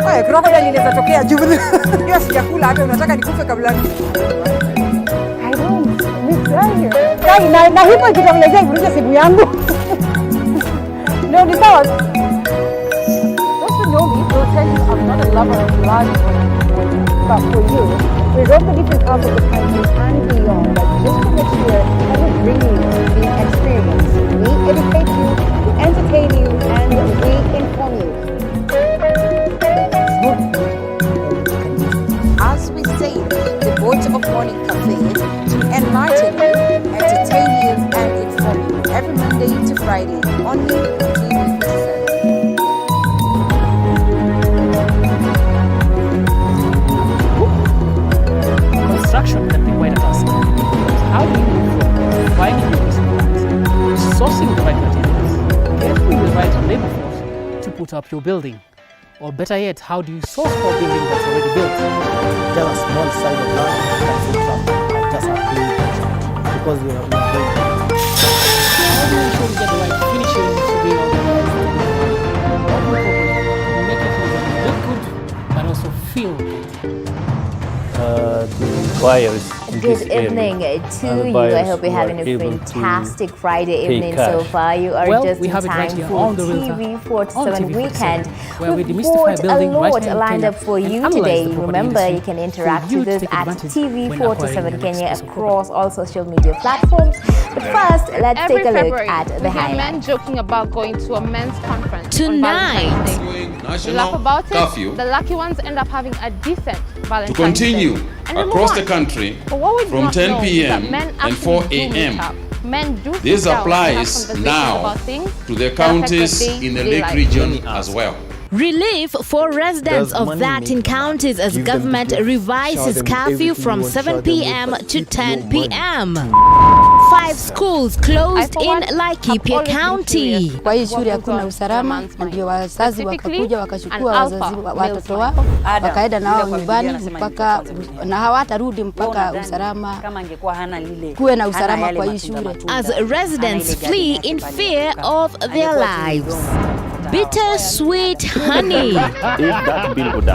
Haya crocodile inaweza tokea juu. Hiyo sijakula hata unataka nikufe kabla ni. I don't miss you. Na hipo kitakuletea kurudia simu yangu. No, ni sawa. Those who know me will tell you I'm not a lover of large animals. But for you, we roam the different parts of the country and beyond, but just to make sure that we bring you the experience. We educate you, we entertain you, and we inform you. As we say, the boat of morning cafe to enlighten you, entertain you, and inform you every Monday to Friday, only on TV7. Construction can be quite a task. How do you move from finding your supplies, sourcing the right materials, getting the right labor force to put up your building? Or better yet, how do you source for a building that's already built? Just a small side of land that sits up and just a big project because we are doing. How do you ensure you get the right finishing to bring out the right thing? Make it look good, but also feel good. The buyers in Good this area, evening to you. I hope you're having a fantastic Friday evening so far. You are just in time for TV47 weekend. We've got a lot lined up for you today. Remember, you can interact with us at TV47 Kenya across all social media platforms. But first, let's take a look at the highlights. Men joking about going to a men's conference tonight. You laugh about it, the lucky ones end up having a decent Valentine's to continue Day. across the country from 10 p.m. and 4 a.m. This applies now to the counties in the Lake region as well. Relief for residents of that in counties as government revises curfew from 7 p.m. to 10 p.m. 5 schools closed in Laikipia County. Kwa hii shule hakuna usalama, ndio wazazi wakakuja wakachukua watoto wao wakaenda nao nyumbani mpaka na hawatarudi mpaka usalama kuwe na usalama kwa hii shule. As residents flee in fear of their lives. Bittersweet honey.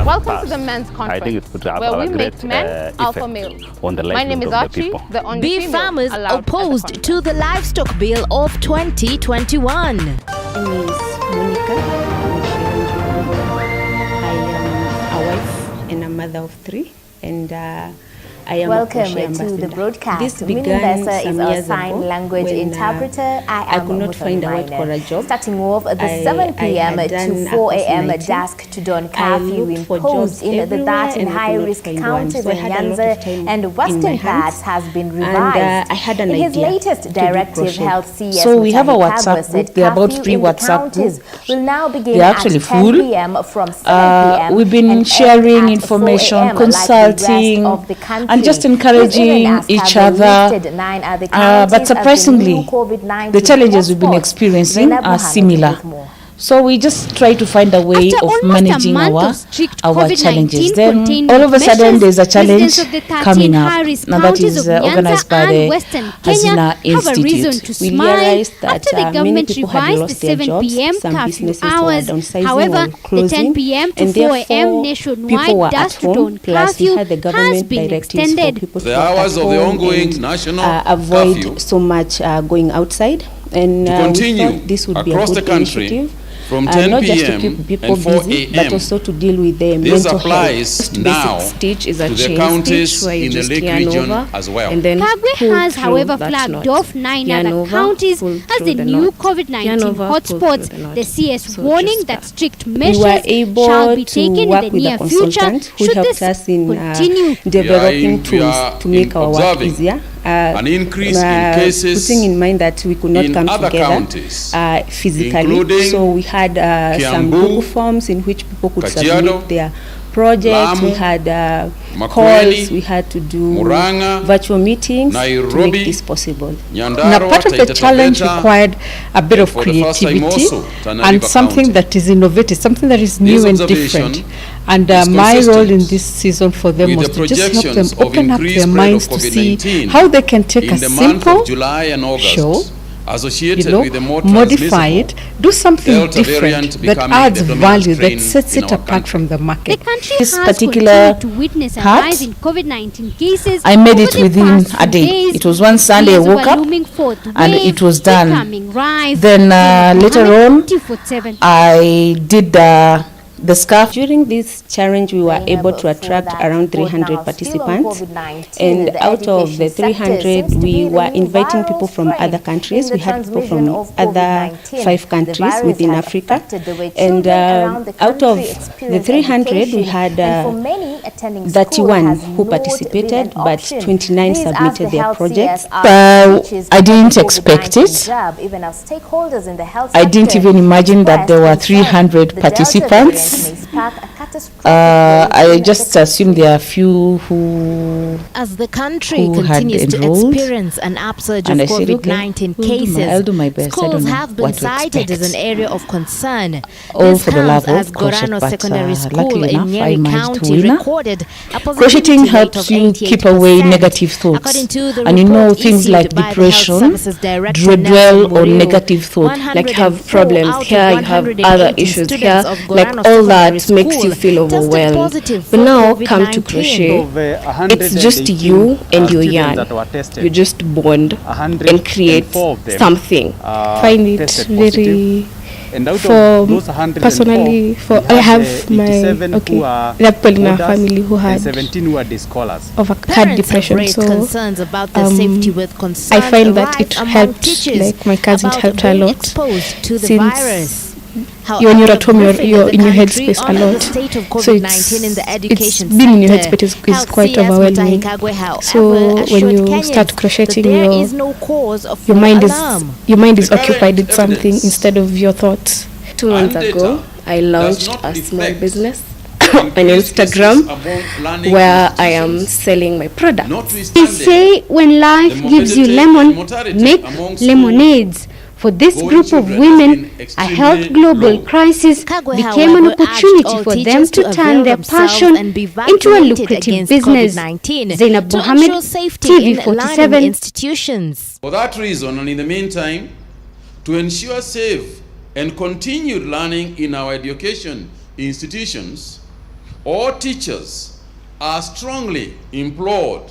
Welcome to the men's conference, where we make men alpha males. My name is Archie, the only Beef farmers opposed to the livestock bill of 2021. My name is Monica. I am a wife and a mother of 3, and I am Welcome to the broadcast. This began some is our years sign ago language interpreter. I could not find a word for a job. Starting off at the 7 p.m. to 4 a.m. dusk to dawn curfew imposed in the that in high-risk counties in Nyanza and western parts has been revised. I had an in his idea latest directive, Health CS So we have a WhatsApp group. There are about 3 WhatsApp groups. Will now begin They're at actually 10 full. p.m. from 7 p.m. We've been and sharing at information, 4 a.m. consulting, like the rest of the country. and just encouraging each other. But surprisingly, the challenges we've been experiencing are similar. So we just try to find a way of managing our challenges. Then all of a sudden there's a challenge coming up. Now that is organized by the Hazina Institute. We realized that many people had lost their jobs, some businesses were downsizing. However, the 10 p.m. to 4 a.m. nationwide dusk to dawn curfew has been extended. The hours of the ongoing national avoid curfew so much going outside, and to continue this would be across a the good country initiative. From 10 Not just to p.m. keep people and 4 busy, a.m. but also to deal with the This mental applies health. now Basic stage is a to the chain counties stage where you in the just Lake yarn region over, as well. and then Kagwe pull has, through however, that flagged knot. off 9 Yarn other over, counties pull as through the new knot. COVID-19 Yarn over, pull through hotspots. the knot. The CS So warning just that strict we were measures able shall be to taken in work the with near a future consultant who should helped this us in continue. developing We tools are to make our work observing easier. an increase in cases putting in mind that we could not in come other together counties, physically, including so we had some Kiambu, Google forms in which people could Kajiado, submit their projects. Lamu, We had Makueni, calls, we had to do Murang'a, virtual meetings to Nairobi, make this possible. Now, Nyandarua, part of the Taita challenge Taveta, required a bit of for the first time creativity also, Tana and River something County. that is innovative, something that is This new and observation different. And is my role in consistent this season for them with was the to just help them projections of open up increased their spread minds of to see COVID-19 how they can take in a the month simple of July and August show associated with the more modify it, do something different that adds value, that sets it apart from the market. The country This has particular continued to witness a part, rise in COVID-19 cases. I made it over the within past a day. days. It was one Sunday I Fears woke of a up looming fourth and wave it was done. becoming rife. Then later on, 24/7. I did the scarf. During this challenge, we were able to attract around 300 participants, and out of the 300, we were inviting people from other countries. We had people from other 5 countries within Africa, and out of the 300, we had 31 who participated, but 29 submitted their projects. I didn't expect it. I didn't even imagine that there were 300 participants. I just assume there are few who As the country continues to experience an upsurge of COVID-19 cases, I'll do my best. schools have been cited as an area of concern. All This for the love comes as of crochet, Gorano but, Secondary School luckily in enough, Nyeri I managed to County win. recorded a Crocheting positivity rate helps of you 88%. keep away negative thoughts. According to the And you know report things like issued by the Health depression, Services Director, dwell Nelson or Muriu, negative thoughts. Like you have 104 problems out of here, you have 180 other issues students here, of like Gorano all that Secondary makes you School feel tested overwhelmed. positive But for now come to COVID-19. crochet, it's just you and your yarn. You just bond and create something. Find it very for personally for I have my people in my family who had had depression, so concerns about the safety with concern I find that right it among helped, teachers like my cousin about helped her a being lot exposed to the since virus. when you're at home, However, you're in your briefing the headspace a country on lot. the state of So COVID-19 in the education being in your sector. headspace is Health quite CS overwhelming. Mutahikagwe, however, So when assured you Kenyans start crocheting, that there is no cause of your mind alarm. is occupied with something instead of your thoughts. 2 months ago, I launched a small business on Instagram where I am selling my products. They say when life gives you lemon, make lemonades. For this group of women, a health global crisis became an opportunity for them to turn their passion into a lucrative business. Zainab Mohammed, TV47 institutions. For that reason, and in the meantime, to ensure safe and continued learning in our education institutions, all teachers are strongly implored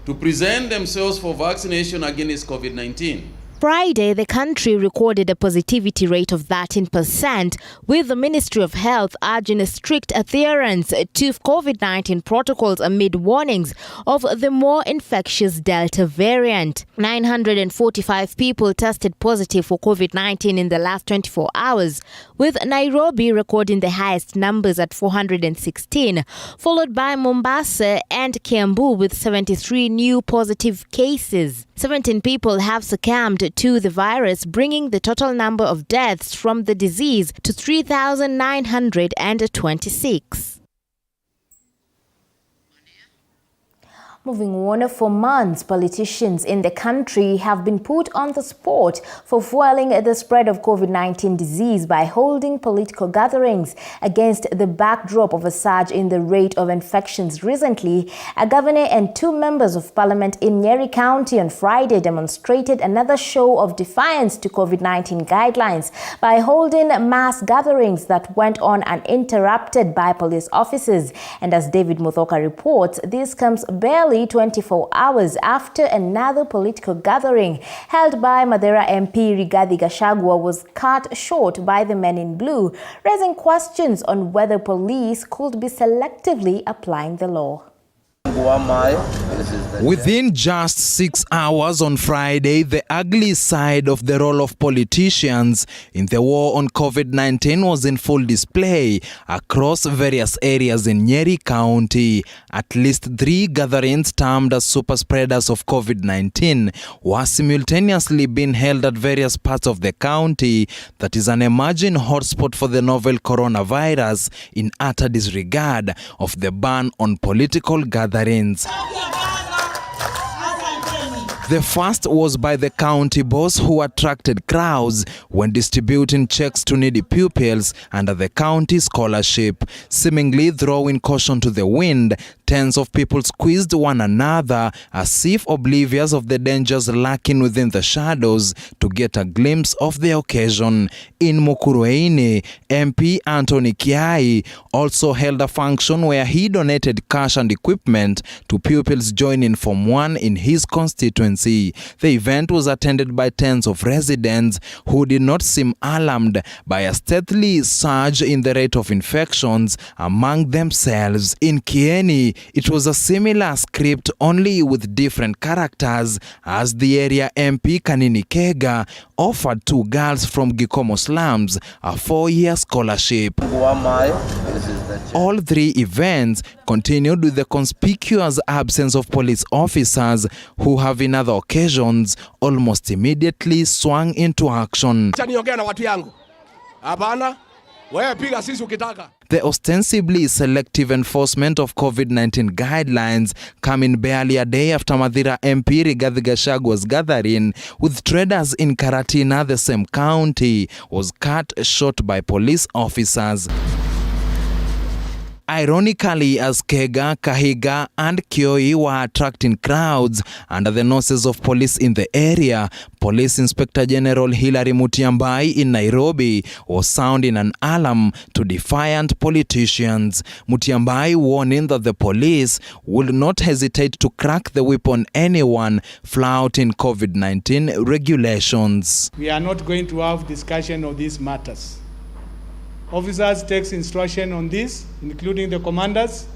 to present themselves for vaccination against COVID-19. Friday, the country recorded a positivity rate of 13%, with the Ministry of Health urging a strict adherence to COVID-19 protocols amid warnings of the more infectious Delta variant. 945 people tested positive for COVID-19 in the last 24 hours, with Nairobi recording the highest numbers at 416, followed by Mombasa and Kiambu with 73 new positive cases. 17 people have succumbed to the virus, bringing the total number of deaths from the disease to 3,926. Moving on, for months, politicians in the country have been put on the spot for fueling the spread of COVID-19 disease by holding political gatherings. Against the backdrop of a surge in the rate of infections recently, a governor and 2 members of parliament in Nyeri County on Friday demonstrated another show of defiance to COVID-19 guidelines by holding mass gatherings that went on uninterrupted by police officers. And as David Muthoka reports, this comes barely 24 hours after another political gathering held by Madera MP Rigathi Gachagua was cut short by the men in blue, raising questions on whether police could be selectively applying the law. Within just 6 hours on Friday, the ugly side of the role of politicians in the war on COVID-19 was in full display across various areas in Nyeri County. At least 3 gatherings termed as super spreaders of COVID-19 were simultaneously being held at various parts of the county that is an emerging hotspot for the novel coronavirus, in utter disregard of the ban on political gatherings. The first was by the county boss, who attracted crowds when distributing checks to needy pupils under the county scholarship. Seemingly throwing caution to the wind, tens of people squeezed one another as if oblivious of the dangers lurking within the shadows to get a glimpse of the occasion. In Mukurweini, MP Anthony Kiai also held a function where he donated cash and equipment to pupils joining Form 1 in his constituency. The event was attended by tens of residents who did not seem alarmed by a steadily surge in the rate of infections among themselves. In Kieni, it was a similar script, only with different characters, as the area MP Kanini Kega offered 2 girls from Gikomo slums a 4-year scholarship. All 3 events continued with the conspicuous absence of police officers who have in other occasions almost immediately swung into action. The ostensibly selective enforcement of COVID-19 guidelines coming barely a day after Mathira MP Rigathi Gachagwa's gathering with traders in Karatina, the same county, was cut short by police officers. Ironically, as Kega, Kahiga and Kioi were attracting crowds under the noses of police in the area, Police Inspector General Hilary Mutyambai in Nairobi was sounding an alarm to defiant politicians. Mutyambai warning that the police will not hesitate to crack the whip on anyone flouting COVID-19 regulations. We are not going to have discussion of these matters. Officers take instruction on this, including the commanders.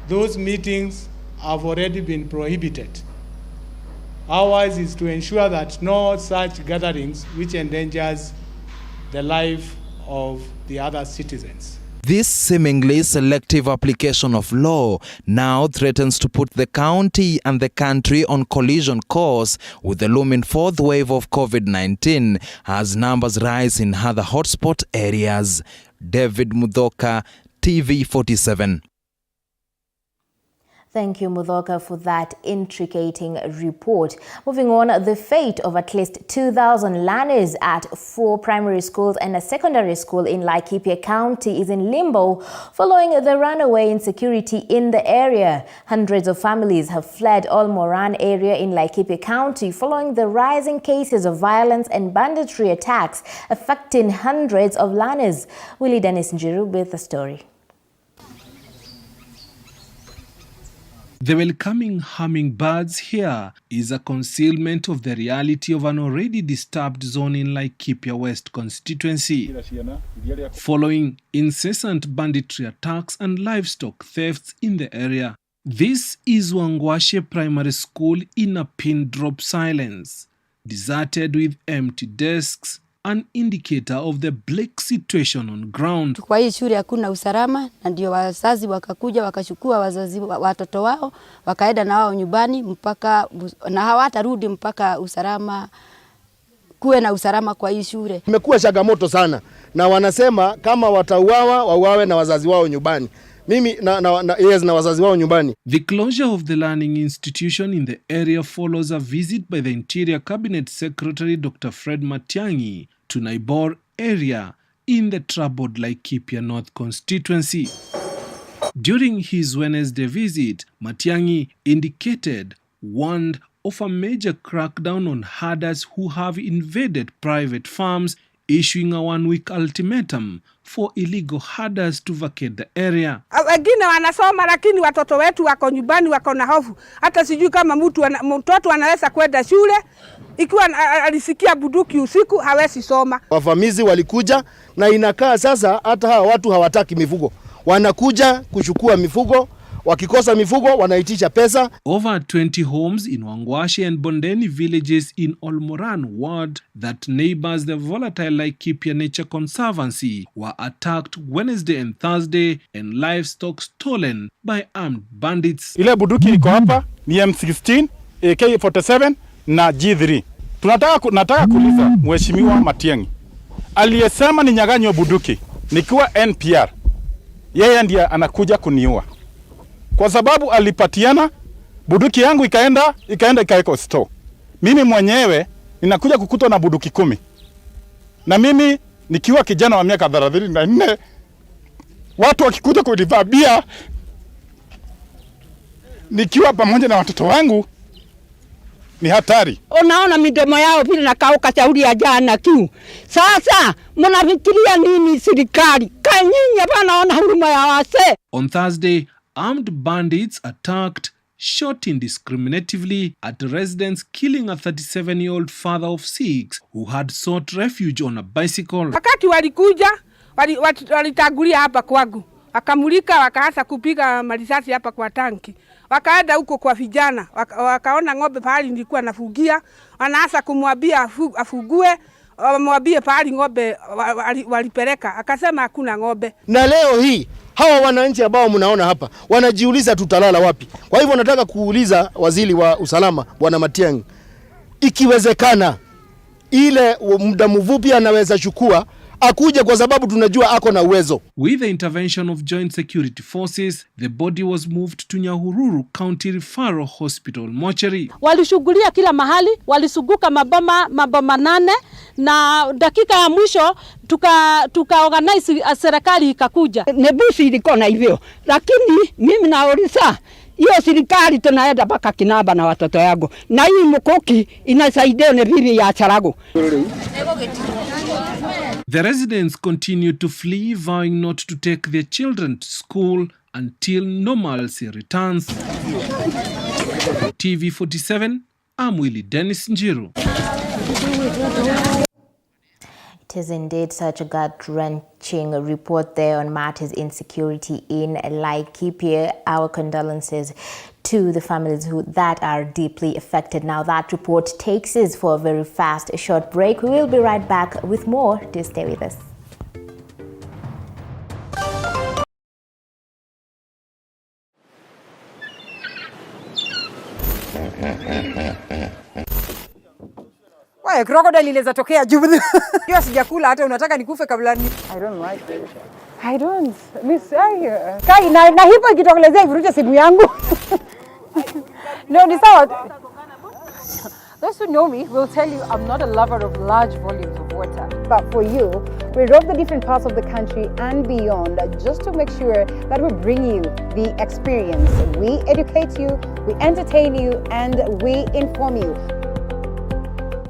Those meetings have already been prohibited. Ours is to ensure that no such gatherings which endangers the life of the other citizens. This seemingly selective application of law now threatens to put the county and the country on collision course with the looming 4th wave of COVID-19 as numbers rise in other hotspot areas. David Mudhoka, TV47. Thank you, Mudhoka, for that intricating report. Moving on, the fate of at least 2,000 learners at 4 primary schools and a secondary school in Laikipia County is in limbo following the runaway insecurity in the area. Hundreds of families have fled Olmoran area in Laikipia County following the rising cases of violence and banditry attacks affecting hundreds of learners. Willie Dennis Njiru with the story. The welcoming hummingbirds here is a concealment of the reality of an already disturbed zone in Laikipia West constituency, following incessant banditry attacks and livestock thefts in the area. This is Wangwashe Primary School in a pin drop silence, deserted with empty desks, an indicator of the bleak situation on ground. Kwa hii shule hakuna usalama, na ndio wazazi wakakuja wakachukua wazazi watoto wao wakaenda na wao nyumbani mpaka na hawatarudi mpaka usalama kuwe na usalama kwa hii shule. Imekuwa changamoto sana na wanasema kama watauawa wauawe na wazazi wao nyumbani. Na wazazi wao nyumbani. The closure of the learning institution in the area follows a visit by the Interior Cabinet Secretary Dr. Fred Matiang'i to Naibor area in the troubled Laikipia North constituency. During his Wednesday visit, Matiang'i warned of a major crackdown on herders who have invaded private farms, issuing a 1-week ultimatum for illegal herders to vacate the area. Wengine wanasoma lakini watoto wetu wako nyumbani wako na hofu. Hata sijui kama mtoto anaweza kwenda shule ikiwa alisikia bunduki usiku hawezi soma. Wavamizi walikuja na inakaa sasa hata hawa watu hawataki mifugo. Wanakuja kuchukua mifugo. Wakikosa mifugo wanaitisha pesa. Over 20 homes in Wangwashe and Bondeni villages in Olmoran ward that neighbors the volatile Laikipia Nature Conservancy were attacked Wednesday and Thursday and livestock stolen by armed bandits. Ile bunduki iko hapa ni M16, AK47 na G3. Nataka kuuliza Mheshimiwa Matiang'i. Aliyesema ni nyang'anyo bunduki nikiwa NPR. Yeye ndiye anakuja kuniua. Kwa sababu alipatiana Buduki yangu ikaenda ikaeko store. Mimi mwenyewe ninakuja kukutwa na buduki 10. Na mimi nikiwa kijana wa miaka 34, watu wakikuja kunivabia nikiwa pamoja na watoto wangu ni hatari. Unaona midomo yao vile nakauka shauri ya jana tu. Sasa mnafikiria nini serikali? Kanyinyi hapana ona huruma ya wase. On Thursday, armed bandits attacked, shot indiscriminatively at residents, killing a 37-year-old father of 6 who had sought refuge on a bicycle. Wakati walikuja, walitagulia hapa kwangu. Wakamulika wakaanza kupiga marisasi hapa kwa tanki. Wakaenda huko kwa vijana, wakaona ng'ombe pahali nilikuwa nafugia, wanaanza kumwambia afugue, wamwambie pahali ng'ombe walipeleka, akasema hakuna ng'ombe. Na leo hii hawa wananchi ambao mnaona hapa wanajiuliza tutalala wapi. Kwa hivyo nataka kuuliza waziri wa usalama Bwana Matiang'i, ikiwezekana ile muda mfupi anaweza chukua akuje, kwa sababu tunajua ako na uwezo. With the intervention of joint security forces, the body was moved to Nyahururu County Referral Hospital mortuary. Walishughulia kila mahali, walisuguka maboma 8, na dakika ya mwisho tukaorganize serikali ikakuja. Nebusi ilikuwa na hivyo, lakini mimi nauliza hiyo serikali tunaenda mpaka Kinaba na watoto yangu, na hii mkoki inasaidia na bibi ya Charago. The residents continued to flee, vowing not to take their children to school until normalcy returns. TV47, I'm Willie Dennis Njiru. It is indeed such a gut-wrenching report there on matters insecurity in LAIKIPIA. Our condolences to the families that are deeply affected. Now that report takes us for a very fast, short break. We will be right back with more. Do stay with us. Why crocodile inaweza tokea juu. Hiyo sijakula hata unataka nikufe kabla ni. I don't like it. I don't. Miss Kai na hipo ikitokelezea ivuruche simu yangu. No, ni sawa. Those who know me will tell you I'm not a lover of large volumes of water. But for you, we rove the different parts of the country and beyond just to make sure that we bring you the experience. We educate you, we entertain you, and we inform you.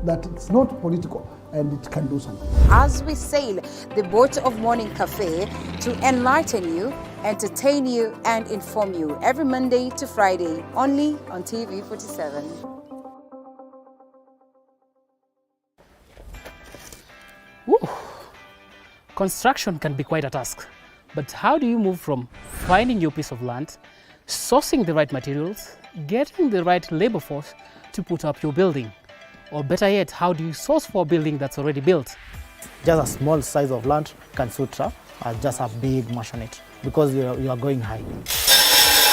That it's not political and it can do something. As we sail the boat of Morning Cafe to enlighten you, entertain you, and inform you every Monday to Friday, only on TV47. Woo. Construction can be quite a task, but how do you move from finding your piece of land, sourcing the right materials, getting the right labor force to put up your building? Or better yet, how do you source for a building that's already built? Just a small size of land can suit just a big maisonette because you are going high.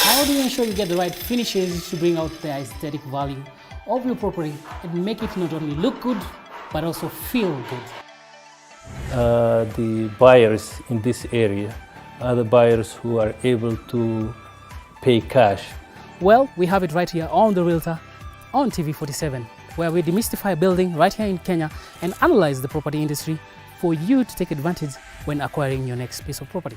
How do you ensure you get the right finishes to bring out the aesthetic value of your property and make it not only look good, but also feel good? The buyers in this area are the buyers who are able to pay cash. Well, we have it right here on The Realtor on TV47, where we demystify building right here in Kenya and analyze the property industry for you to take advantage when acquiring your next piece of property.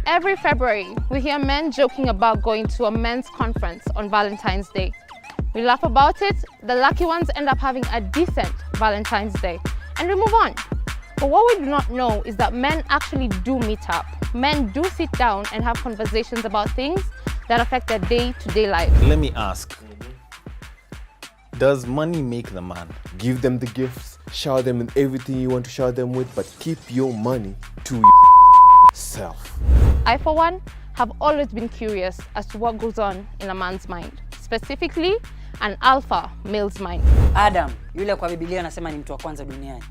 Every February, we hear men joking about going to a men's conference on Valentine's Day. We laugh about it, the lucky ones end up having a decent Valentine's Day, and we move on. But what we do not know is that men actually do meet up. Men do sit down and have conversations about things that affect their day-to-day life. Let me ask, does money make the man? Give them the gifts, shower them with everything you want to shower them with, but keep your money to yourself. I, for one, have always been curious as to what goes on in a man's mind, specifically an alpha male's mind. Adam, yule kwa Biblia anasema ni mtu wa kwanza duniani.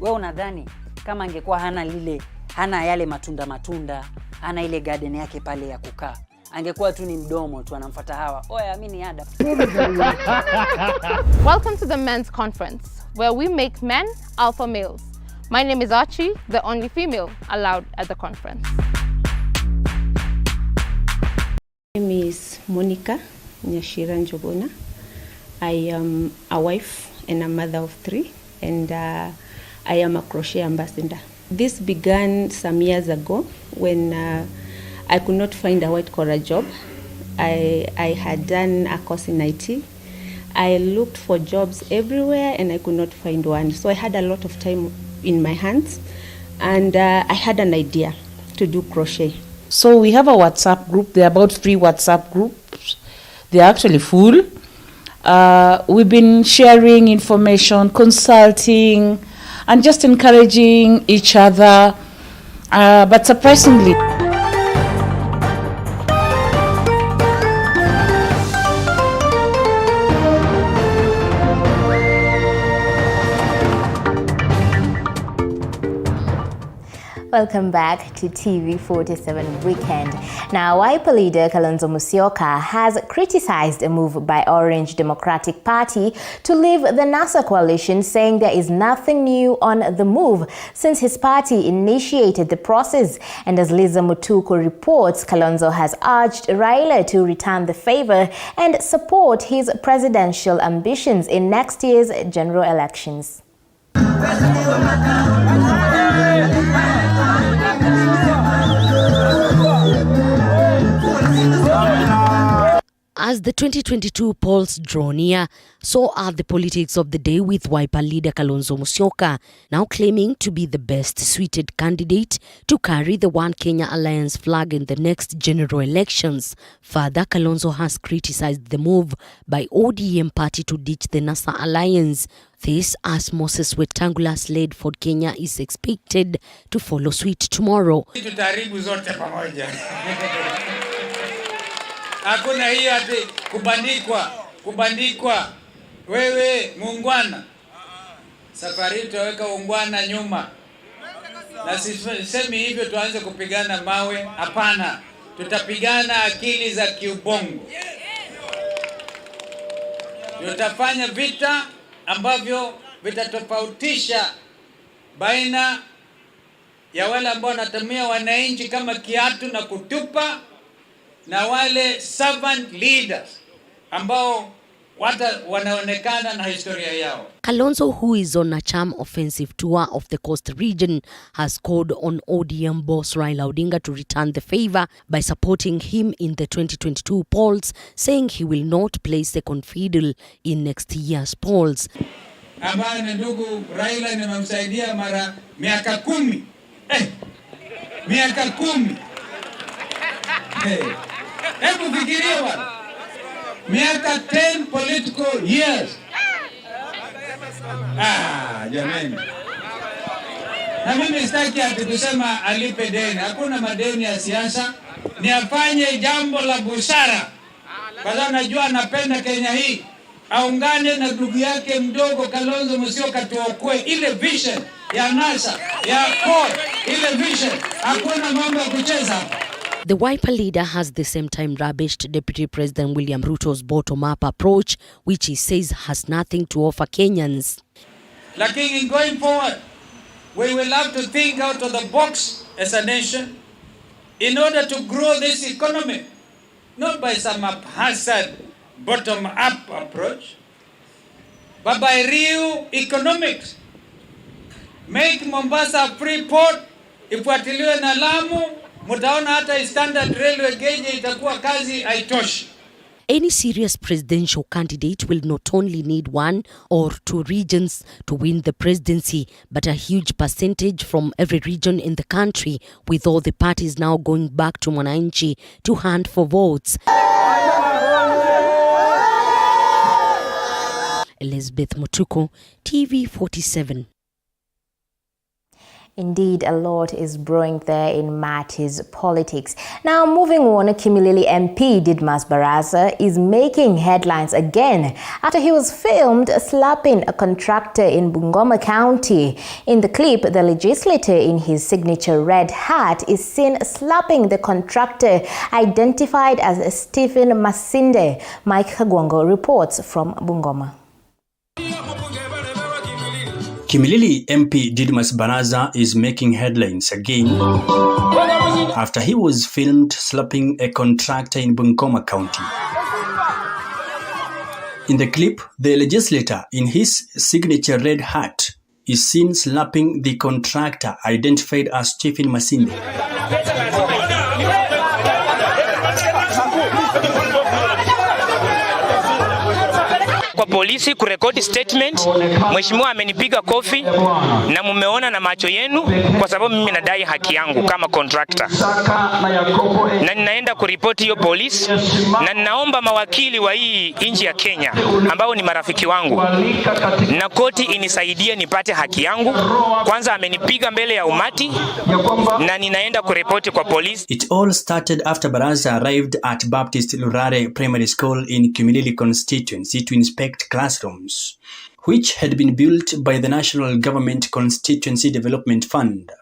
Wewe unadhani kama angekuwa hana yale matunda, hana ile garden yake pale ya kukaa, angekuwa tu ni mdomo tu anamfuata Hawa. Oya, mimi ni Adam. Welcome to the men's conference, where we make men alpha males. My name is Archie, the only female allowed at the conference. My name Monica Nyashira Njogona. I am a wife and a mother of 3, and I am a crochet ambassador. This began some years ago when I could not find a white-collar job. I had done a course in IT. I looked for jobs everywhere and I could not find one. So I had a lot of time in my hands, and I had an idea to do crochet. So we have a WhatsApp group. There are about 3 WhatsApp groups. They are actually full. We've been sharing information, consulting, and just encouraging each other. But surprisingly, Welcome back to TV47 Weekend. Now, Wiper leader Kalonzo Musyoka has criticized a move by Orange Democratic Party to leave the NASA coalition, saying there is nothing new on the move since his party initiated the process. And as Liza Mutuku reports, Kalonzo has urged Raila to return the favor and support his presidential ambitions in next year's general elections. As the 2022 polls draw near, so are the politics of the day, with Wiper leader Kalonzo Musyoka now claiming to be the best suited candidate to carry the One Kenya Alliance flag in the next general elections. Further, Kalonzo has criticized the move by ODM party to ditch the NASA alliance. This as Moses Wetangula's led Ford Kenya is expected to follow suit tomorrow. Hakuna hiyo ati kubandikwa. Wewe muungwana. Safari tutaweka ungwana nyuma. Na sisemi hivyo tuanze kupigana mawe, hapana. Tutapigana akili za kiubongo. Tutafanya vita ambavyo vitatofautisha baina ya wale ambao wanatumia wananchi kama kiatu na kutupa, na wale servant leaders ambao wanaonekana na historia yao. Kalonzo, who is on a charm offensive tour of the coast region, has called on ODM boss Raila Odinga to return the favor by supporting him in the 2022 polls, saying he will not play second fiddle in next year's polls. Ambaye ni ndugu Raila nimemsaidia mara miaka 10. Miaka 10. Hebu fikiria bwana. Miaka 10 political years. Jamani. Na mimi sitaki ati kusema alipe deni. Hakuna madeni ya siasa. Ni afanye jambo la busara. Kwa sababu najua anapenda Kenya hii. Aungane na ndugu yake mdogo Kalonzo Musyoka tuokoe ile vision ya NASA, ya CORE, ile vision. Hakuna mambo ya kucheza. The Wiper leader has the same time rubbished Deputy President William Ruto's bottom-up approach, which he says has nothing to offer Kenyans. Lakini going forward, we will have to think out of the box as a nation in order to grow this economy, not by some haphazard bottom-up approach, but by real economics. Make Mombasa a free port, ifuatiliwe na Lamu. Mutaona hata standard railway gauge itakuwa kazi haitoshi. Any serious presidential candidate will not only need 1 or 2 regions to win the presidency, but a huge percentage from every region in the country, with all the parties now going back to Mwananchi to hunt for votes. Elizabeth Mutuku, TV47. Indeed, a lot is brewing there in Mati's politics. Now, moving on, CHEMELIL MP DIDMUS Barasa is making headlines again after he was filmed slapping a contractor in Bungoma County. In the clip, the legislator in his signature red hat is seen slapping the contractor identified as Stephen Masinde. Mike Kagwango reports from Bungoma. CHEMELIL MP DIDMUS Baraza is making headlines again after he was filmed slapping a contractor in Bungoma County. In the clip, the legislator in his signature red hat is seen slapping the contractor identified as Stephen Masinde. Kwa polisi kurekodi statement, mheshimiwa amenipiga kofi na mumeona na macho yenu kwa sababu mimi nadai haki yangu kama contractor. Na ninaenda kuripoti hiyo polisi na ninaomba mawakili wa hii nchi ya Kenya ambao ni marafiki wangu na koti inisaidie nipate haki yangu. Kwanza amenipiga mbele ya umati na ninaenda kuripoti kwa polisi. It all started after Baraza arrived at Baptist Lurare Primary School in CHEMELIL constituency to inspect classrooms, which had been built by the National Government Constituency Development Fund,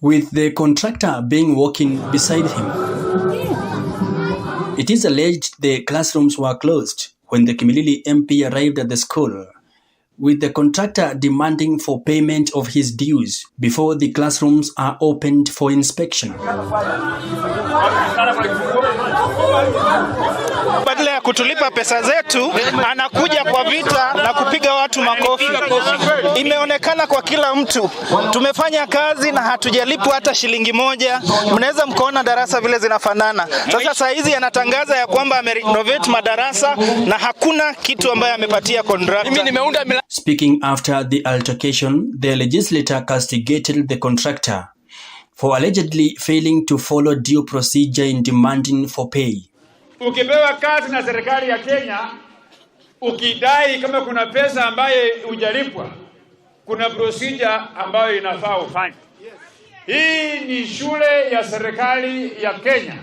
with the contractor being walking beside him. It is alleged the classrooms were closed when the CHEMELIL MP arrived at the school, with the contractor demanding for payment of his dues before the classrooms are opened for inspection. Badala ya kutulipa pesa zetu, anakuja kwa vita na kupiga watu makofi. Imeonekana kwa kila mtu. Tumefanya kazi na hatujalipwa hata shilingi moja. Mnaweza mkaona darasa vile zinafanana. Sasa saa hizi anatangaza ya kwamba amerenovate madarasa na hakuna kitu ambayo amepatia contractor. Speaking after the altercation, the legislator castigated the contractor for allegedly failing to follow due procedure in demanding for pay. Ukipewa kazi na serikali ya Kenya, ukidai kama kuna pesa ambaye hujalipwa, kuna procedure ambayo inafaa ufanye. Hii ni shule ya serikali ya Kenya.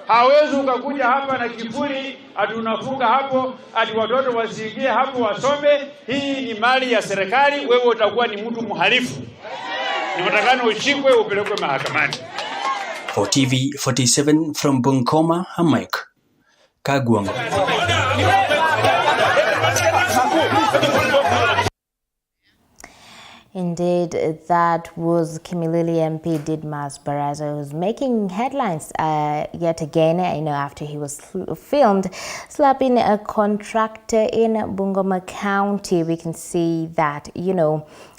Hawezi ukakuja hapa na kiburi ati unafunga hapo ati watoto wasiingie hapo wasome. Hii ni mali ya serikali, wewe utakuwa ni mtu mhalifu. Ni mtakana ushikwe upelekwe mahakamani. For TV47 from Bungoma, Mike Kagwang. Indeed, that was CHEMELIL MP DIDMUS Baraza, who's making headlines yet again, after he was filmed slapping a contractor in Bungoma County. We can see that,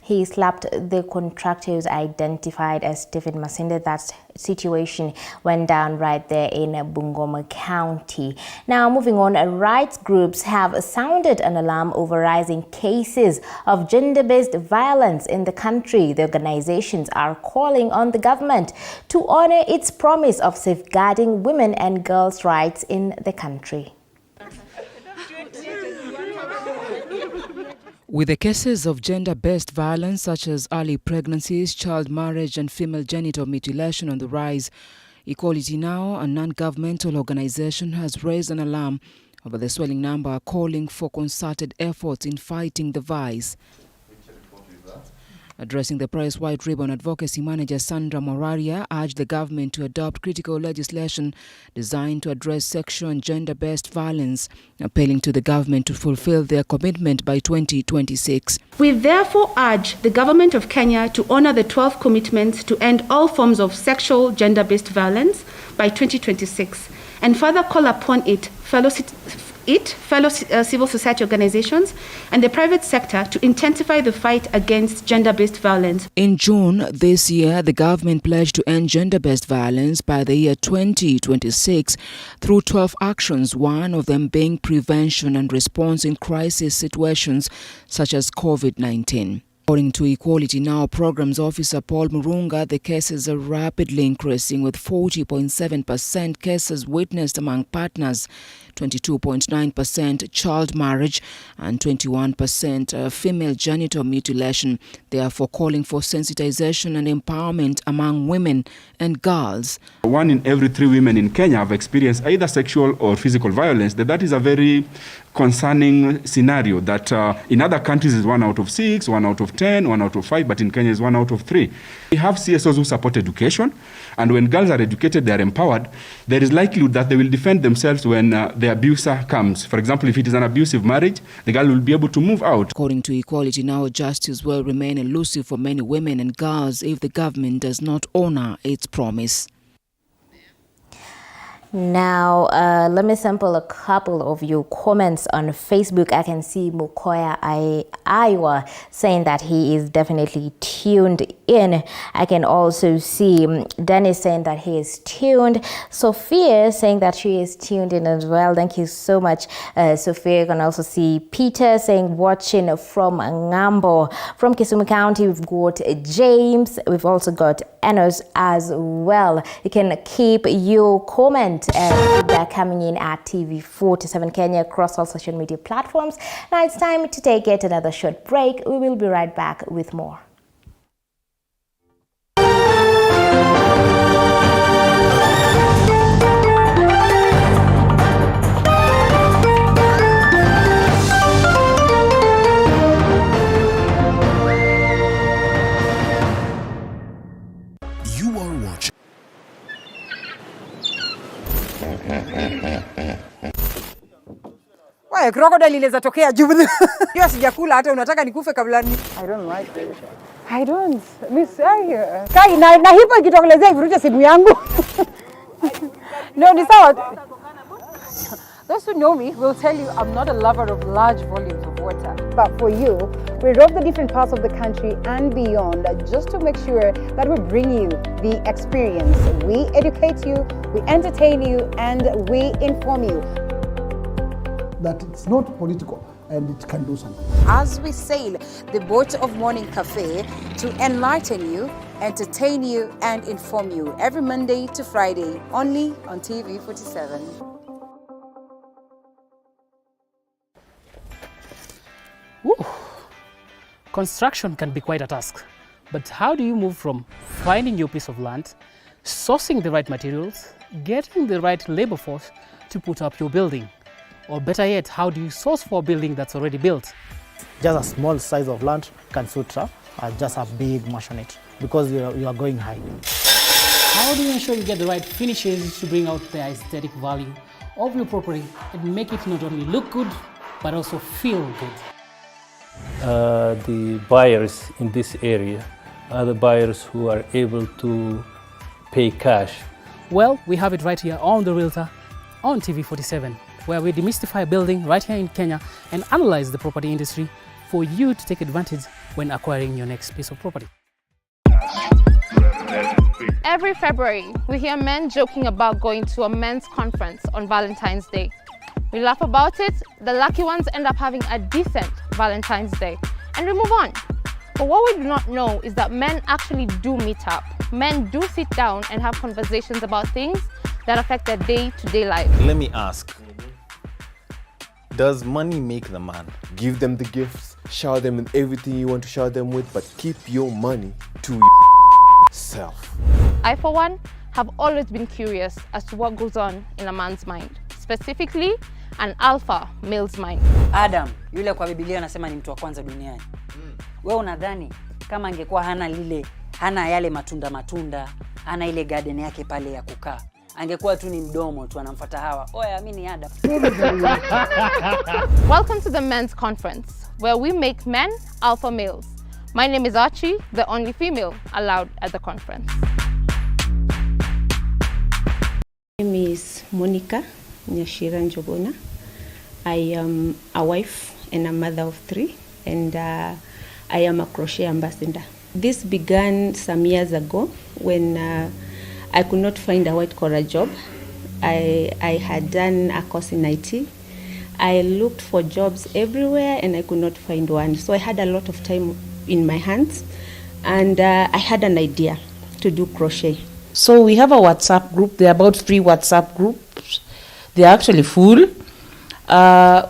he slapped the contractor who's identified as Stephen Masinde. That situation went down right there in Bungoma County. Now, moving on, rights groups have sounded an alarm over rising cases of gender-based violence in the country. The organizations are calling on the government to honor its promise of safeguarding women and girls' rights in the country. With the cases of gender-based violence such as early pregnancies, child marriage and female genital mutilation on the rise, Equality Now, a non-governmental organization, has raised an alarm over the swelling number, calling for concerted efforts in fighting the vice. Addressing the press, White Ribbon Advocacy Manager Sandra Moraria urged the government to adopt critical legislation designed to address sexual and gender-based violence, appealing to the government to fulfill their commitment by 2026. We therefore urge the government of Kenya to honor the 12 commitments to end all forms of sexual gender-based violence by 2026 and further call upon fellow civil society organizations and the private sector to intensify the fight against gender-based violence. In June this year, the government pledged to end gender-based violence by the year 2026 through 12 actions, one of them being prevention and response in crisis situations such as COVID-19. According to Equality Now Programs Officer Paul Murunga, the cases are rapidly increasing, with 40.7% cases witnessed among partners, 22.9% child marriage and 21% female genital mutilation, therefore calling for sensitization and empowerment among women and girls. 1 in every 3 women in Kenya have experienced either sexual or physical violence. That is a very concerning scenario that in other countries is 1 out of 6, 1 out of 10, 1 out of 5, but in Kenya is 1 out of 3. We have CSOs who support education, and when girls are educated, they are empowered. There is likelihood that they will defend themselves when the abuser comes. For example, if it is an abusive marriage, the girl will be able to move out. According to Equality Now, justice will remain elusive for many women and girls if the government does not honor its promise. Now, let me sample a couple of your comments on Facebook. I can see Mukoya Iowa saying that he is definitely tuned in. I can also see Dennis saying that he is tuned. Sophia saying that she is tuned in as well. Thank you so much, Sophia. You can also see Peter saying watching from Ngambo. From Kisumu County, we've got James. We've also got Enos as well. You can keep your comment feedback coming in at TV47 Kenya across all social media platforms. Now it's time to take yet another short break. We will be right back with more. You are watching. Why crocodile inaweza tokea juu. Hiyo sijakula hata unataka nikufe kabla ni. I don't like it. I don't. Miss Kai na hipo ikitokelezea ivuruche simu yangu. No, ni sawa. Those who know me will tell you I'm not a lover of large volumes of water. But for you, we rove the different parts of the country and beyond just to make sure that we bring you the experience. We educate you, we entertain you, and we inform you. That it's not political and it can do something. As we sail the boat of Morning Cafe to enlighten you, entertain you, and inform you every Monday to Friday, only on TV47. Woo. Construction can be quite a task, but how do you move from finding your piece of land, sourcing the right materials, getting the right labor force to put up your building? Or better yet, how do you source for a building that's already built? Just a small size of land can suit just a big maisonette because you are going high. How do you ensure you get the right finishes to bring out the aesthetic value of your property and make it not only look good, but also feel good? The buyers in this area are the buyers who are able to pay cash. Well, we have it right here on The Realtor on TV47, where we demystify building right here in Kenya and analyze the property industry for you to take advantage when acquiring your next piece of property. Every February, we hear men joking about going to a men's conference on Valentine's Day. We laugh about it, the lucky ones end up having a decent Valentine's Day, and we move on. But what we do not know is that men actually do meet up. Men do sit down and have conversations about things that affect their day-to-day life. Let me ask, does money make the man? Give them the gifts, shower them with everything you want to shower them with, but keep your money to yourself. I, for one, have always been curious as to what goes on in a man's mind, specifically an alpha male's mind. Adam, yule kwa Biblia anasema ni mtu wa kwanza duniani. Wewe unadhani kama angekuwa hana yale matunda, hana ile garden yake pale ya kukaa, angekuwa tu ni mdomo tu anamfuata Hawa. Oya, mimi ni Adam. Welcome to the men's conference, where we make men alpha males. My name is Archie, the only female allowed at the conference. My name is Monica Nyashira Njogona. I am a wife and a mother of 3, and I am a crochet ambassador. This began some years ago when I could not find a white-collar job. I had done a course in IT. I looked for jobs everywhere and I could not find one. So I had a lot of time in my hands, and I had an idea to do crochet. So we have a WhatsApp group. There are about 3 WhatsApp groups. They are actually full.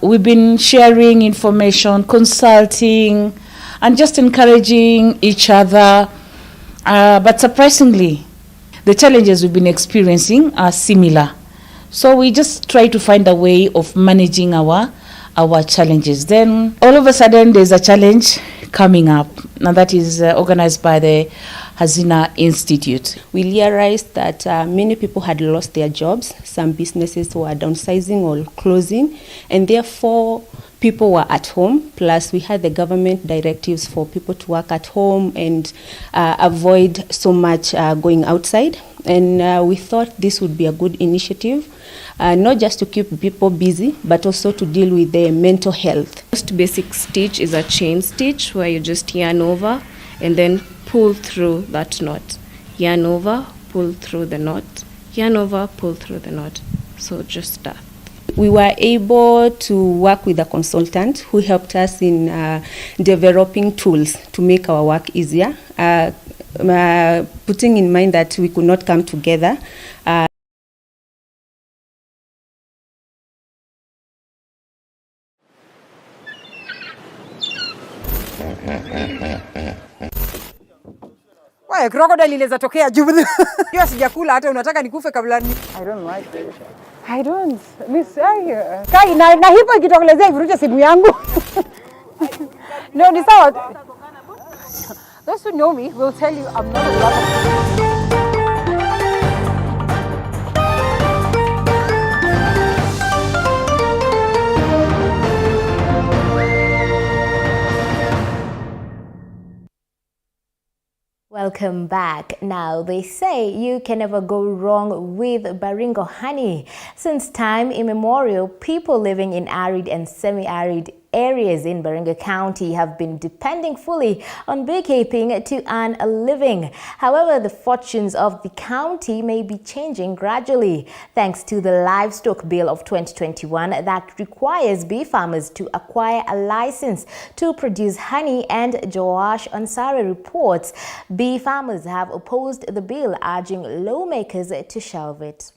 We've been sharing information, consulting, and just encouraging each other. But surprisingly, the challenges we've been experiencing are similar. So we just try to find a way of managing our challenges. Then all of a sudden there's a challenge coming up, and that is organized by the Hazina Institute. We realized that many people had lost their jobs. Some businesses were downsizing or closing, and therefore people were at home. Plus, we had the government directives for people to work at home and avoid so much going outside. And we thought this would be a good initiative, not just to keep people busy, but also to deal with their mental health. Most basic stitch is a chain stitch where you just yarn over and then pull through that knot. Yarn over, pull through the knot. Yarn over, pull through the knot. So just that. We were able to work with a consultant who helped us in developing tools to make our work easier, putting in mind that we could not come together. Why crocodile inaweza tokea juu. Hiyo sijakula hata unataka nikufe kabla ni. I don't like this. I don't. Miss Kai na hipo ikitokelezea ivuruche simu yangu. No, ni sawa. Those who know me will tell you I'm not a lover. Welcome back. Now, they say you can never go wrong with Baringo honey. Since time immemorial, people living in arid and semi-arid areas in Baringo County have been depending fully on beekeeping to earn a living. However, the fortunes of the county may be changing gradually thanks to the Livestock Bill of 2021 that requires bee farmers to acquire a license to produce honey. And Joash Ansari reports bee farmers have opposed the bill, urging lawmakers to shelve it.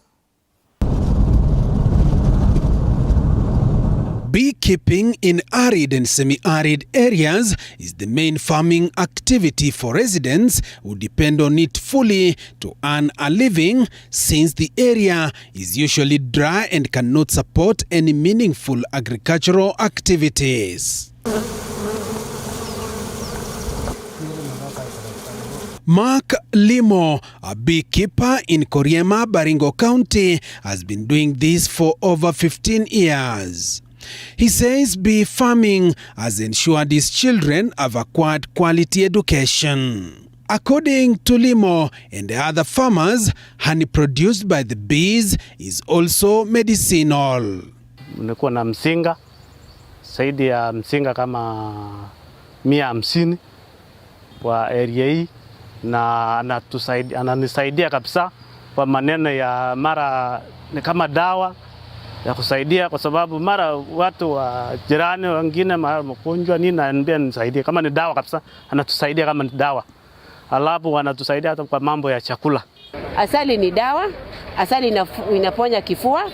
Beekeeping in arid and semi-arid areas is the main farming activity for residents who depend on it fully to earn a living, since the area is usually dry and cannot support any meaningful agricultural activities. Mark Limo, a beekeeper in Koriema, Baringo County, has been doing this for over 15 years. He says bee farming has ensured his children have acquired quality education. According to Limo and the other farmers, honey produced by the bees is also medicinal. Nilikuwa na msinga, zaidi ya msinga kama 150 kwa area hii, na ananisaidia kabisa kwa maneno ya mara ni kama dawa ya kusaidia, kwa sababu mara watu wa jirani wengine mara mgonjwa nini, ananiambia nisaidie kama ni dawa kabisa, anatusaidia kama ni dawa. Alafu wanatusaidia hata kwa mambo ya chakula. Asali ni dawa, asali inaponya kifua.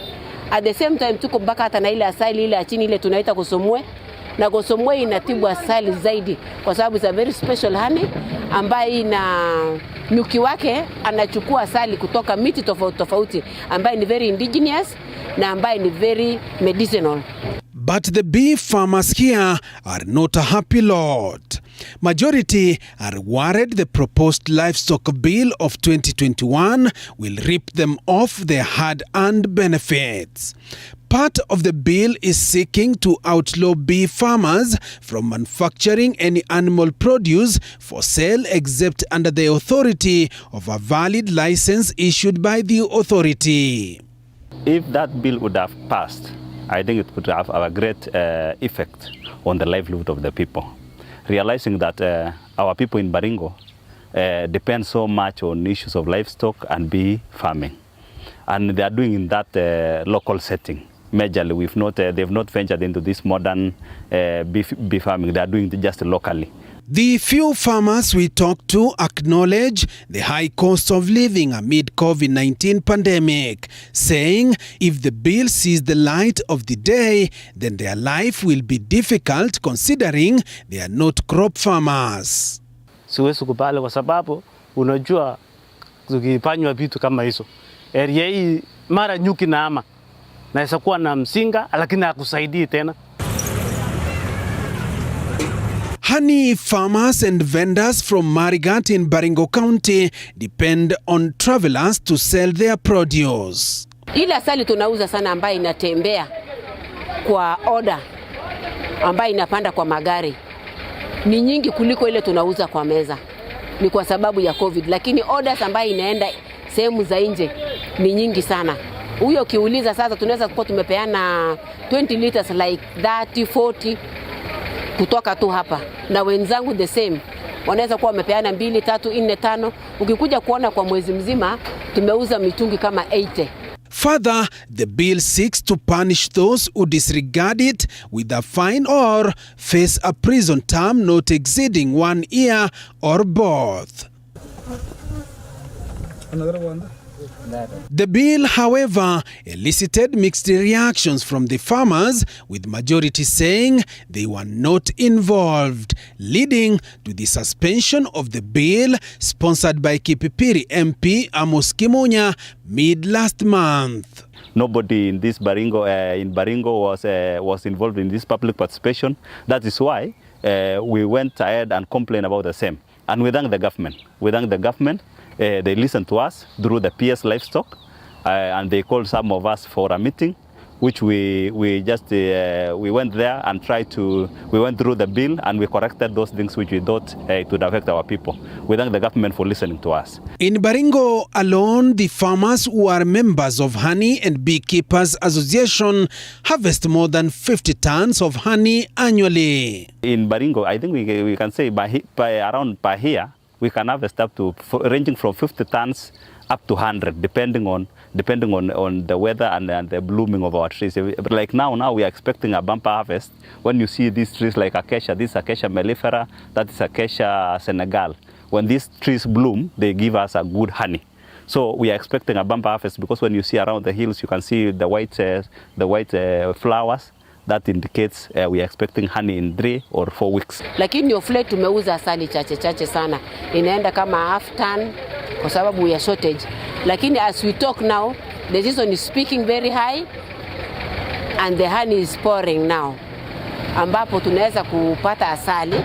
At the same time tuko mpaka hata na ile asali ile chini ile tunaita kusomwe, na kusomwe inatibu asali zaidi kwa sababu it's a very special honey ambayo ina nyuki wake anachukua asali kutoka miti tofauti tofauti ambayo ni very indigenous na ambayo ni very medicinal. But the bee farmers here are not a happy lot. Majority are worried the proposed livestock bill of 2021 will rip them off their hard-earned benefits. Part of the bill is seeking to outlaw bee farmers from manufacturing any animal produce for sale except under the authority of a valid license issued by the authority. If that bill would have passed, I think it would have a great effect on the livelihood of the people. Realizing that our people in Baringo depend so much on issues of livestock and bee farming. And they are doing in that local setting. Majorly, they've not ventured into this modern bee farming. They are doing it just locally. The few farmers we talked to acknowledge the high cost of living amid COVID-19 pandemic, saying if the bill sees the light of the day, then their life will be difficult considering they are not crop farmers. Siwezi kubali kwa sababu unajua tukifanywa vitu kama hizo. Area hii mara nyuki na ama naweza kuwa na msinga lakini hakusaidii tena. Honey farmers and vendors from Marigat in Baringo County depend on travelers to sell their produce. Ile asali tunauza sana ambayo inatembea kwa order ambayo inapanda kwa magari ni nyingi kuliko ile tunauza kwa meza. Ni kwa sababu ya COVID, lakini orders ambayo inaenda sehemu za nje ni nyingi sana. Huyo kiuliza sasa tunaweza kuwa tumepeana 20 liters like 30 40 kutoka tu hapa, na wenzangu the same wanaweza kuwa wamepeana 2 3 4 5. Ukikuja kuona kwa mwezi mzima tumeuza mitungi kama 80. Further, the bill seeks to punish those who disregard it with a fine or face a prison term not exceeding 1 year or both. Another one. The bill, however, elicited mixed reactions from the farmers, with majority saying they were not involved, leading to the suspension of the bill sponsored by Kipipiri MP Amos Kimunya mid last month. Nobody in this Baringo was involved in this public participation. That is why we went ahead and complained about the same. And we thank the government. They listened to us through the PS Livestock, and they called some of us for a meeting, which we went there and we went through the bill and we corrected those things which we thought it would affect our people. We thank the government for listening to us. In Baringo alone, the farmers who are members of Honey and Beekeepers Association harvest more than 50 tons of honey annually. In Baringo, I think we can say by around per year, we can harvest up to ranging from 50 tons up to 100, depending on the weather and the blooming of our trees. Like now we are expecting a bumper harvest. When you see these trees like acacia, this acacia mellifera, that is acacia Senegal. When these trees bloom, they give us a good honey. So we are expecting a bumper harvest because when you see around the hills, you can see the white flowers. That indicates we are expecting honey in 3 or 4 weeks. Lakini ofle tumeuza asali chache sana. Inaenda kama half ton kwa sababu ya shortage. Lakini as we talk now, the season is peaking very high and the honey is pouring now. Ambapo tunaweza kupata asali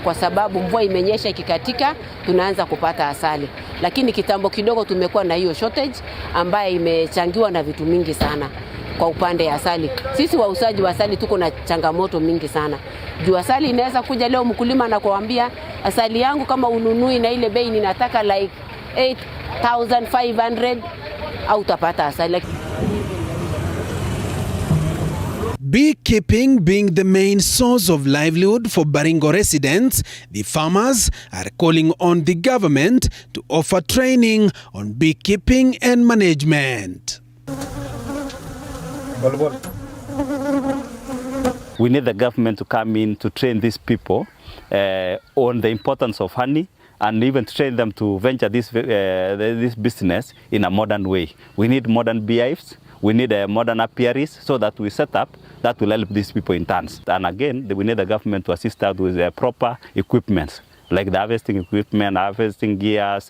kwa sababu mvua imenyesha ikikatika, tunaanza kupata asali. Lakini kitambo kidogo tumekuwa na hiyo shortage ambayo imechangiwa na vitu mingi sana. Kwa upande ya asali, sisi wauzaji wa asali tuko na changamoto mingi sana. Juu asali inaweza kuja leo mkulima na kuambia asali yangu kama ununui na ile bei ninataka like 8,500 au utapata asali. Beekeeping being the main source of livelihood for Baringo residents, the farmers are calling on the government to offer training on beekeeping and management. We need the government to come in to train these people on the importance of honey and even train them to venture this business in a modern way. We need modern beehives, we need modern apiaries so that we set up that will help these people in turns. And again, we need the government to assist us with proper equipment, like the harvesting equipment, harvesting gears,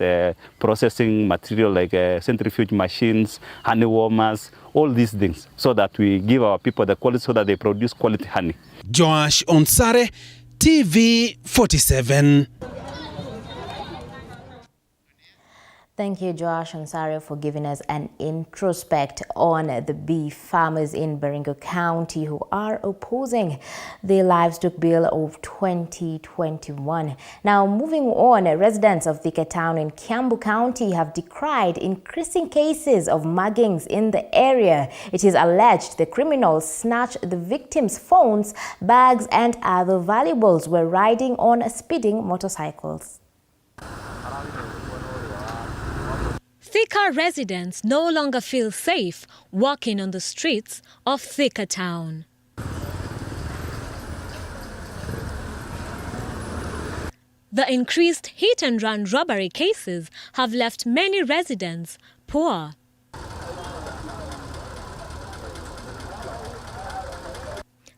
processing material like centrifuge machines, honey warmers, all these things, so that we give our people the quality so that they produce quality honey. Joash Onsare, TV 47. Thank you, Josh Ansari, for giving us an introspect on the beef farmers in Baringo County who are opposing the livestock bill of 2021. Now, moving on, residents of Thika Town in Kiambu County have decried increasing cases of muggings in the area. It is alleged the criminals snatched the victims' phones, bags, and other valuables while riding on speeding motorcycles. Thika residents no longer feel safe walking on the streets of Thika Town. The increased hit-and-run robbery cases have left many residents poor.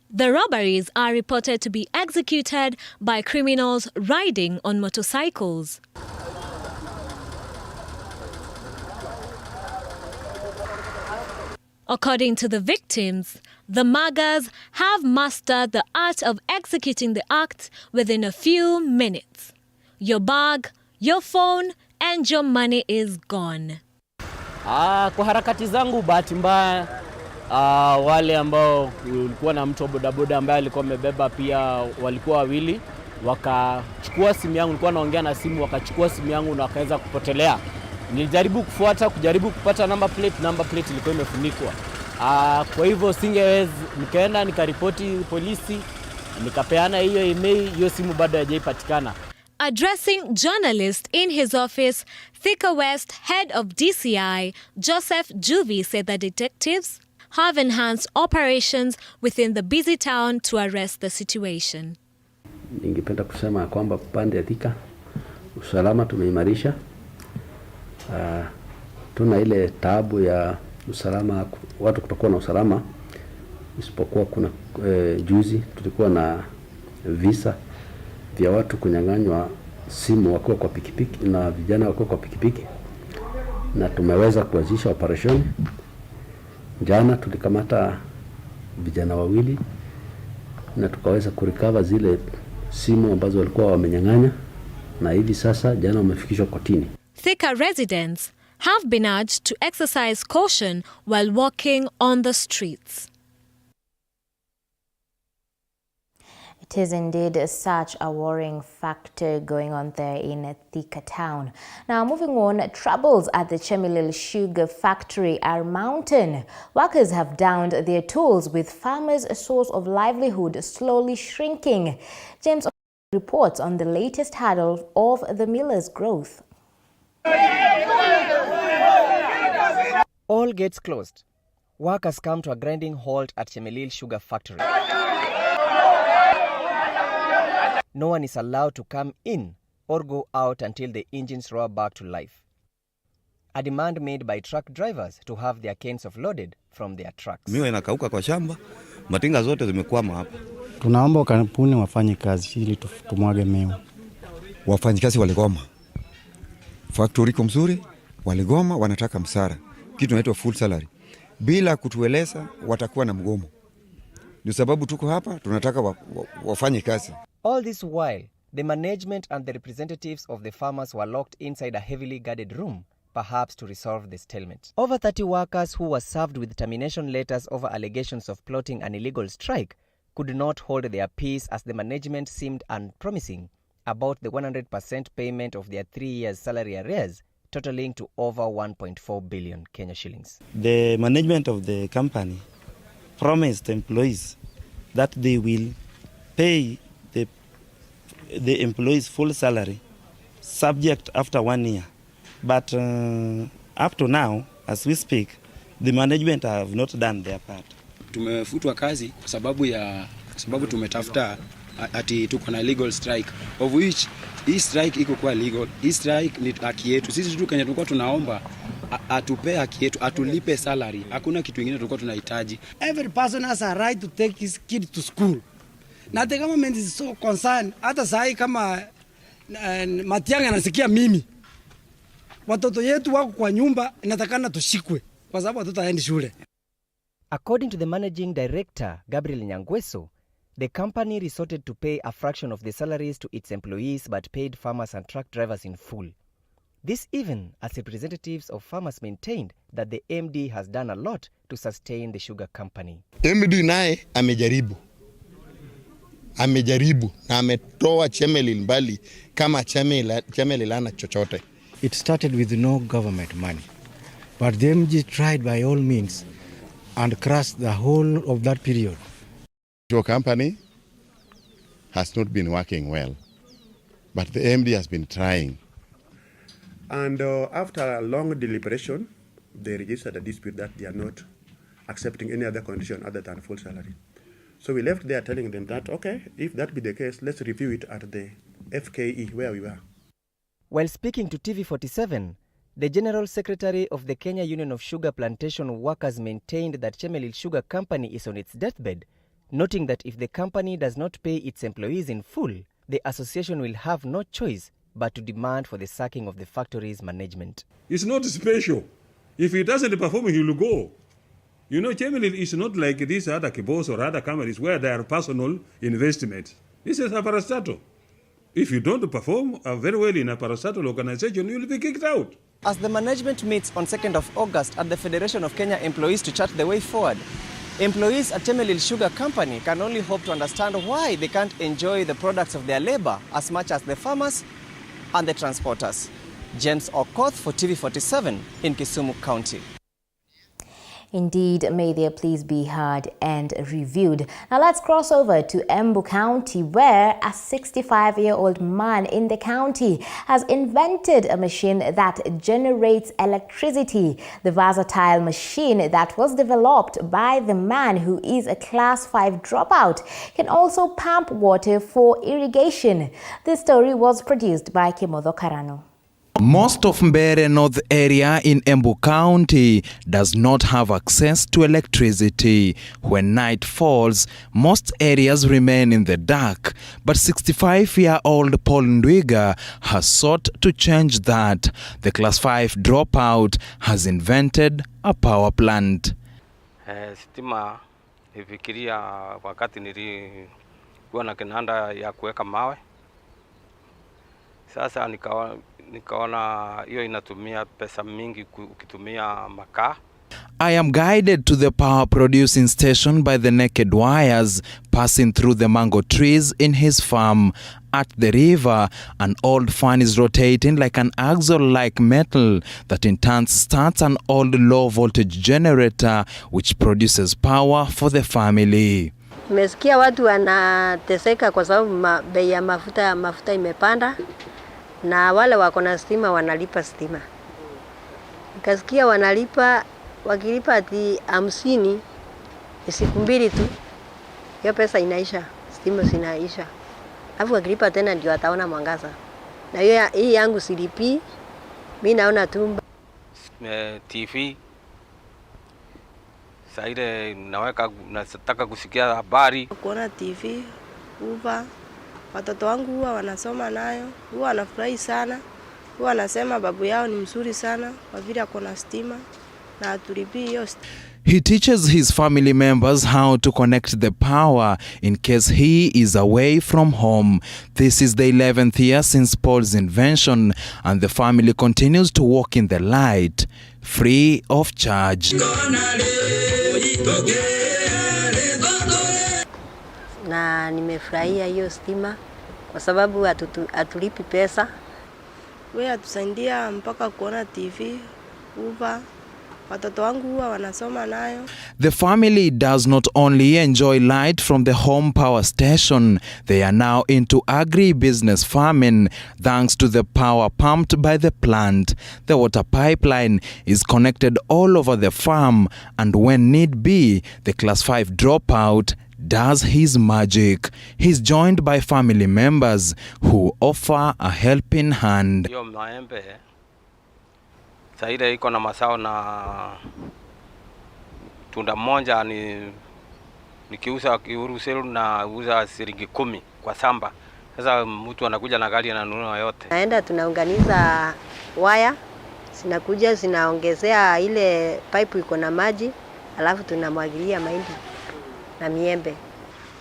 The robberies are reported to be executed by criminals riding on motorcycles. According to the victims, the muggers have mastered the art of executing the act within a few minutes. Your bag, your phone, and your money is gone. Kwa harakati zangu bahati mbaya wale ambao ulikuwa na mtu bodaboda ambaye alikuwa amebeba pia walikuwa wawili, wakachukua simu yangu, nilikuwa naongea na simu, wakachukua simu yangu na wakaweza kupotelea. Nilijaribu kufuata, kujaribu kupata number plate ilikuwa imefunikwa. Kwa hivyo singeweza, nikaenda nikaripoti polisi, nikapeana hiyo email, hiyo simu bado haijapatikana. Addressing journalists in his office, Thika West head of DCI, Joseph Juvi, said that detectives have enhanced operations within the busy town to arrest the situation. Ningependa kusema kwamba pande ya Thika usalama tumeimarisha. Tuna ile taabu ya usalama, watu kutokuwa na usalama, isipokuwa kuna juzi tulikuwa na visa vya watu kunyang'anywa simu wakiwa kwa pikipiki na vijana wakiwa kwa pikipiki, na tumeweza kuanzisha operation. Jana tulikamata vijana wawili na tukaweza kurecover zile simu ambazo walikuwa wamenyang'anya, na hivi sasa jana wamefikishwa kotini. Thika residents have been urged to exercise caution while walking on the streets. It is indeed such a worrying factor going on there in Thika town. Now, moving on, troubles at the CHEMELIL sugar factory are mounting. Workers have downed their tools with farmers' source of livelihood slowly shrinking. James reports on the latest hurdle of the miller's growth. All gates closed. Workers come to a grinding halt at CHEMELIL sugar factory. No one is allowed to come in or go out until the engines roar back to life. A demand made by truck drivers to have their canes offloaded from their trucks. Miwa inakauka kwa shamba, matinga zote zimekwama hapa. Tunaomba kampuni wafanye kazi ili tumwage miwa. Wafanyikazi waligoma. Factory iko mzuri, waligoma, wanataka msara. Kitu inaitwa full salary. Bila kutueleza watakuwa na mgomo. Ndio sababu tuko hapa, tunataka wafanye kazi. All this while, the management and the representatives of the farmers were locked inside a heavily guarded room, perhaps to resolve the stalemate. Over 30 workers who were served with termination letters over allegations of plotting an illegal strike could not hold their peace as the management seemed unpromising about the 100% payment of their 3 years salary arrears, totaling to over 1.4 billion Kenya shillings. The management of the company promised employees that they will pay the employees full salary subject after 1 year. But up to now, as we speak, the management have not done their part. Tumefutwa kazi kwa sababu tumetafuta ati tuko na legal strike, of which hii strike iko kwa legal. Hii strike ni haki yetu. Sisi tu Kenya tulikuwa tunaomba atupe haki yetu, atulipe salary. Hakuna kitu kingine tulikuwa tunahitaji. Every person has a right to take his kid to school. Na the government is so concerned. Hata sahi kama Matiang'i anasikia mimi, watoto yetu wako kwa nyumba, inatakana tushikwe kwa sababu watoto haendi shule. According to the managing director, Gabriel Nyangweso, the company resorted to pay a fraction of the salaries to its employees but paid farmers and truck drivers in full. This even as representatives of farmers maintained that the MD has done a lot to sustain the sugar company. MD naye amejaribu na ametoa CHEMELIL mbali kama CHEMELIL ana chochote. It started with no government money, but the MD tried by all means and crushed the whole of that period. Your company has not been working well, but the MD has been trying. And after a long deliberation, they registered a dispute that they are not accepting any other condition other than full salary. So we left there telling them that, okay, if that be the case, let's review it at the FKE where we were. While speaking to TV47, the General Secretary of the Kenya Union of Sugar Plantation Workers maintained that CHEMELIL Sugar Company is on its deathbed, noting that if the company does not pay its employees in full, the association will have no choice but to demand for the sacking of the factory's management. It's not special. If he doesn't perform, he will go. You know, CHEMELIL is not like these other kibos or other companies where there are personal investments. This is a parastatal. If you don't perform very well in a parastatal organization, you will be kicked out. As the management meets on 2nd of August at the Federation of Kenya Employees to chart the way forward, employees at CHEMELIL Sugar Company can only hope to understand why they can't enjoy the products of their labor as much as the farmers and the transporters. James Okoth for TV47 in Kisumu County. Indeed, may their pleas be heard and reviewed. Now let's cross over to EMBU County, where a 65-year-old man in the county has invented a machine that generates electricity. The versatile machine that was developed by the man, who is a Class 5 dropout, can also pump water for irrigation. This story was produced by Kimodo Karano. Most of Mbere North area in Embu County does not have access to electricity. When night falls, most areas remain in the dark. But 65-year-old Paul Ndwiga has sought to change that. The Class 5 dropout has invented a power plant. Stima nifikiria wakati nilikuwa na kinanda ya kuweka mawe. Sasa nikaona hiyo inatumia pesa mingi ukitumia makaa. I am guided to the power producing station by the naked wires passing through the mango trees in his farm. At the river, an old fan is rotating like an axle-like metal that in turn starts an old low-voltage generator which produces power for the family. Nimesikia watu wanateseka kwa sababu bei ya mafuta imepanda. Na wale wako na stima wanalipa stima. Nikasikia wanalipa, wakilipa ati 50 siku mbili tu, hiyo pesa inaisha, stima zinaisha. Alafu wakilipa tena ndio ataona mwangaza. Na hiyo hii yangu silipi, mimi naona tu TV. Saide nataka kusikia habari. Kuona TV, uva. Watoto wangu huwa wanasoma nayo, huwa wanafurahi sana, huwa wanasema babu yao ni mzuri sana kwa vile akona stima na atulipi hiyo. He teaches his family members how to connect the power in case he is away from home. This is the 11th year since Paul's invention, and the family continues to walk in the light, free of charge. Na nimefurahia hiyo stima kwa sababu atulipi pesa. Wewe atusaidia mpaka kuona TV, uva. Watoto wangu huwa wanasoma nayo. The family does not only enjoy light from the home power station, they are now into agri-business farming thanks to the power pumped by the plant. The water pipeline is connected all over the farm, and when need be, the Class 5 dropout does his magic. He's joined by family members who offer a helping hand. Hiyo maembe saida iko na masao na tunda moja nikiuza kiuruselu na uza shilingi 10 kwa samba. Sasa mtu anakuja na gari ananunua yote. Naenda tunaunganiza waya, zinakuja zinaongezea ile pipe iko na maji, alafu tunamwagilia mahindi na miembe.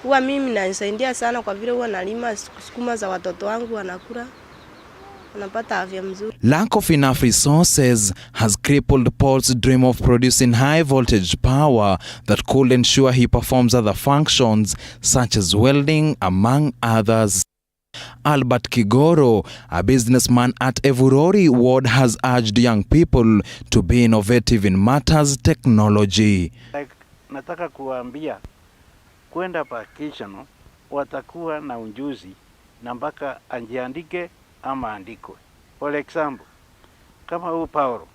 Huwa mimi nanisaidia sana kwa vile huwa nalima sukuma za watoto wangu wanakula. Wanapata afya mzuri. Lack of enough resources has crippled Paul's dream of producing high voltage power that could ensure he performs other functions such as welding, among others. Albert Kigoro, a businessman at Evurori Ward, has urged young people to be innovative in matters technology. Nataka kuambia kwenda vacation watakuwa na ujuzi na mpaka anjiandike ama andikwe. For example, kama huu Paulo,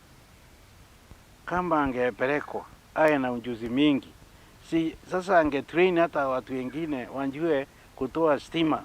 kama angepelekwa aye na ujuzi mingi, sasa angetrain hata watu wengine wanjue kutoa stima.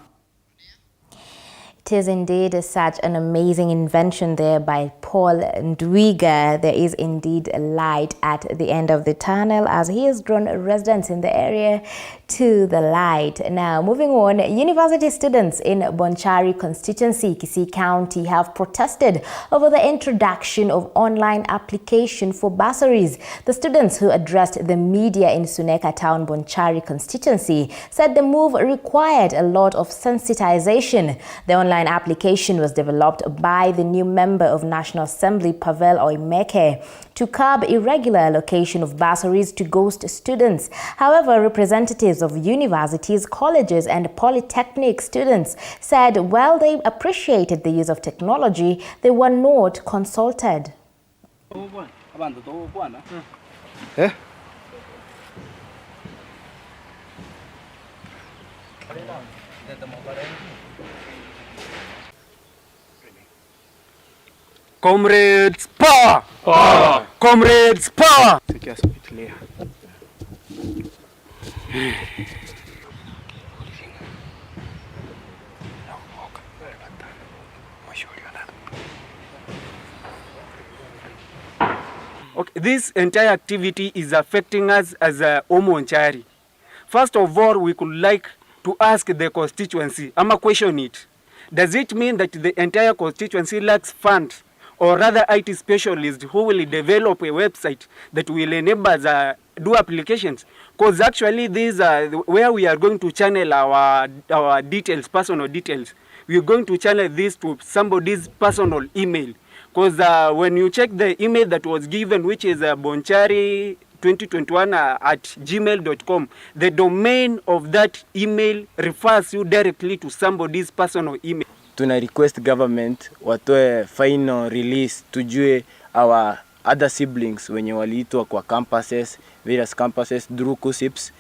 It is indeed such an amazing invention there by Paul. Paul Ndwiga, there is indeed a light at the end of the tunnel as he has drawn residents in the area to the light. Now, moving on, university students in Bonchari constituency, Kisii County, have protested over the introduction of online application for bursaries. The students who addressed the media in Suneka Town, Bonchari constituency, said the move required a lot of sensitization. The online application was developed by the new member of National Assembly, Pavel Oimeke, to curb irregular allocation of bursaries to ghost students. However, representatives of universities, colleges, and polytechnic students said while they appreciated the use of technology, they were not consulted. Comrades, power! Power! Comrades, power! Okay, this entire activity is affecting us as a Bonchari. First of all, we could like to ask the constituency, question it. Does it mean that the entire constituency lacks funds, or rather IT specialists who will develop a website that will enable us do applications? Because actually these are where we are going to channel our details, personal details. We are going to channel this to somebody's personal email. Because when you check the email that was given, which is Bonchari 2021 at gmail.com, the domain of that email refers you directly to somebody's personal email. Tuna request government watoe final release tujue our other siblings wenye waliitwa kwa campuses, various campuses through CUSIPs,